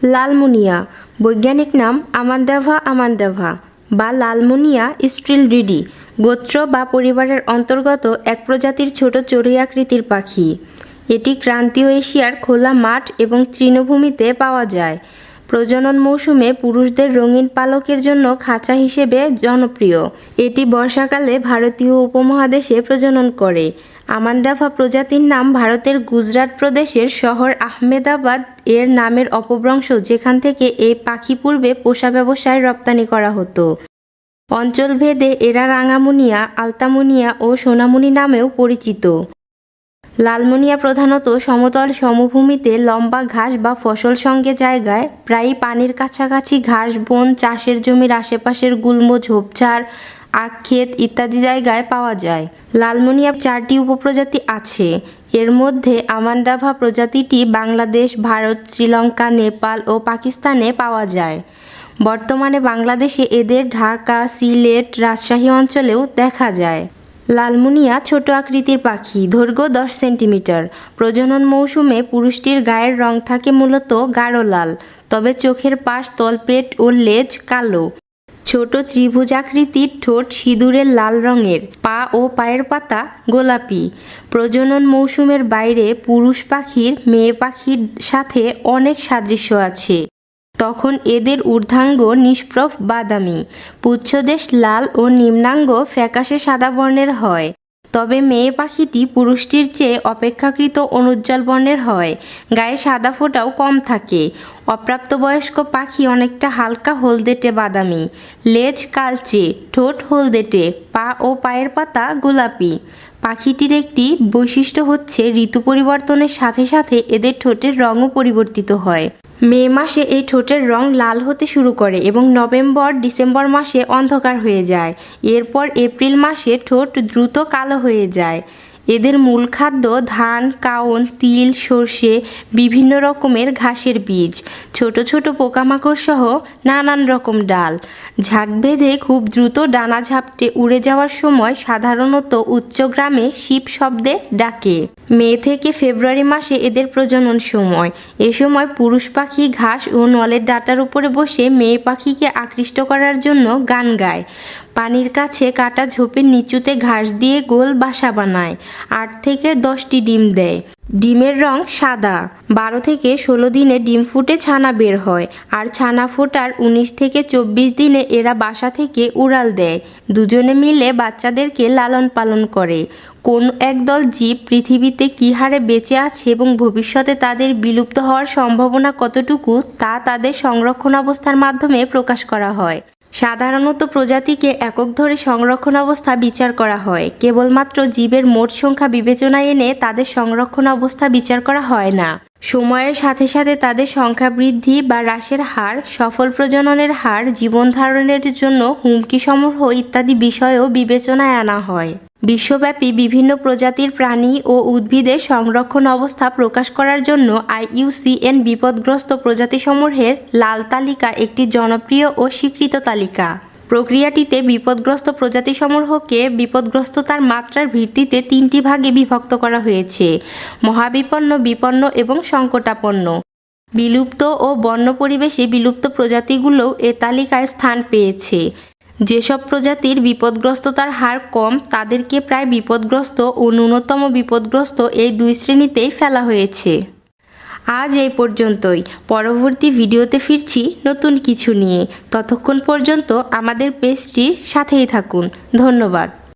লালমুনিয়া বৈজ্ঞানিক নাম আমান্ডাভা আমান্ডাভা বা লালমুনিয়া স্ট্রিলরিডি গোত্র বা পরিবারের অন্তর্গত এক প্রজাতির ছোট চড়ুই আকৃতির পাখি। এটি ক্রান্তীয় এশিয়ার খোলা মাঠ এবং তৃণভূমিতে পাওয়া যায়। প্রজনন মৌসুমে পুরুষদের রঙিন পালকের জন্য খাঁচা হিসেবে জনপ্রিয়। এটি বর্ষাকালে ভারতীয় উপমহাদেশে প্রজনন করে। আমান্ডাভা প্রজাতির নাম ভারতের গুজরাট প্রদেশের শহর আহমেদাবাদ এর নামের অপভ্রংশ, যেখান থেকে এই পাখি পূর্বে পোষা ব্যবসায় রপ্তানি করা হতো। অঞ্চলভেদে এরা রাঙামুনিয়া, আলতামুনিয়া ও সোনামুনি নামেও পরিচিত। লালমুনিয়া প্রধানত সমতল সমভূমিতে লম্বা ঘাস বা ফসল সঙ্গে জায়গায়, প্রায়ই পানির কাছাকাছি ঘাস বন, চাষের জমির আশেপাশের গুল্ম, ঝোপঝাড়, আখ ক্ষেত ইত্যাদি জায়গায় পাওয়া যায়। লালমুনিয়ার 4টি উপপ্রজাতি আছে। এর মধ্যে আমান্ডাভা প্রজাতিটি বাংলাদেশ, ভারত, শ্রীলঙ্কা, নেপাল ও পাকিস্তানে পাওয়া যায়। বর্তমানে বাংলাদেশে এদের ঢাকা, সিলেট, রাজশাহী অঞ্চলেও দেখা যায়। লালমুনিয়া ছোট আকৃতির পাখি, দৈর্ঘ্য 10 সেন্টিমিটার। প্রজনন মৌসুমে পুরুষটির গায়ের রং থাকে মূলত গাঢ় লাল, তবে চোখের পাশ, তলপেট ও লেজ কালো। ছোট ত্রিভুজাকৃতির ঠোঁট সিঁদুরের লাল রঙের। পা ও পায়ের পাতা গোলাপি। প্রজনন মৌসুমের বাইরে পুরুষ পাখির মেয়ে পাখির সাথে অনেক সাদৃশ্য আছে। তখন এদের ঊর্ধ্বাঙ্গ নিষ্প্রভ বাদামি, পুচ্ছদেশ লাল ও নিম্নাঙ্গ ফ্যাকাশে সাদা বর্ণের হয়। তবে মেয়ে পাখিটি পুরুষটির চেয়ে অপেক্ষাকৃত অনুজ্জ্বল বর্ণের হয়। গায়ে সাদা ফোঁটাও কম থাকে। অপ্রাপ্তবয়স্ক পাখি অনেকটা হালকা হলদেটে বাদামি। লেজ কালচে, ঠোঁট হলদেটে, পা ও পায়ের পাতা গোলাপি। পাখিটির একটি বৈশিষ্ট্য হচ্ছে ঋতু পরিবর্তনের সাথে সাথে এদের ঠোঁটের রঙও পরিবর্তিত হয়। মে মাসে এই ঠোঁটের রং লাল হতে শুরু করে এবং নভেম্বর-ডিসেম্বর মাসে অন্ধকার হয়ে যায়। এরপর এপ্রিল মাসে ঠোঁট দ্রুত কালো হয়ে যায়। এদের মূল খাদ্য ধান, কাউন, তিল, সর্ষে, বিভিন্ন রকমের ঘাসের বীজ, ছোট ছোট পোকামাকড় সহ নানান রকম ডাল। ঝাঁক বেঁধে খুব দ্রুত ডানা ঝাপটে উড়ে যাওয়ার সময় সাধারণত উচ্চগ্রামে শিপ শব্দে ডাকে। মে থেকে ফেব্রুয়ারি মাসে এদের প্রজনন সময়। এ সময় পুরুষ পাখি ঘাস ও নলের ডাঁটার উপরে বসে মেয়ে পাখিকে আকৃষ্ট করার জন্য গান গায়। পানির কাছে কাটা ঝোপের নিচুতে ঘাস দিয়ে গোল বাসা বানায়। 8 থেকে 10টি ডিম দেয়। ডিমের রং সাদা। 12 থেকে 16 দিনে ডিম ফুটে ছানা বের হয়। আর ছানা ফোটার 19 থেকে 24 দিনে এরা বাসা থেকে উড়াল দেয়। দুজনে মিলে বাচ্চাদেরকে লালন পালন করে। কোন একদল জীব পৃথিবীতে কী হারে বেঁচে আছে এবং ভবিষ্যতে তাদের বিলুপ্ত হওয়ার সম্ভাবনা কতটুকু, তা তাদের সংরক্ষণাবস্থার মাধ্যমে প্রকাশ করা হয়। সাধারণত প্রজাতিকে একক ধরে সংরক্ষণাবস্থা বিচার করা হয়। কেবলমাত্র জীবের মোট সংখ্যা বিবেচনায় এনে তাদের সংরক্ষণাবস্থা বিচার করা হয় না। সময়ের সাথে সাথে তাদের সংখ্যা বৃদ্ধি বা হ্রাসের হার, সফল প্রজননের হার, জীবন ধারণের জন্য হুমকিসমূহ ইত্যাদি বিষয়ও বিবেচনায় আনা হয়। বিশ্বব্যাপী বিভিন্ন প্রজাতির প্রাণী ও উদ্ভিদের সংরক্ষণ অবস্থা প্রকাশ করার জন্য IUCN বিপদগ্রস্ত প্রজাতিসমূহের লাল তালিকা একটি জনপ্রিয় ও স্বীকৃত তালিকা। প্রক্রিয়াটিতে বিপদগ্রস্ত প্রজাতিসমূহকে বিপদগ্রস্ততার মাত্রার ভিত্তিতে 3টি ভাগে বিভক্ত করা হয়েছে: মহাবিপন্ন, বিপন্ন এবং সংকটাপন্ন। বিলুপ্ত ও বন্য পরিবেশে বিলুপ্ত প্রজাতিগুলোও এ তালিকায় স্থান পেয়েছে। যেসব প্রজাতির বিপদগ্রস্ততার হার কম তাদেরকে প্রায় বিপদগ্রস্ত ও ন্যূনতম বিপদগ্রস্ত এই 2 শ্রেণীতেই ফেলা হয়েছে। আজ এই পর্যন্তই। পরবর্তী ভিডিওতে ফিরছি নতুন কিছু নিয়ে। ততক্ষণ পর্যন্ত আমাদের পেজটির সাথেই থাকুন। ধন্যবাদ।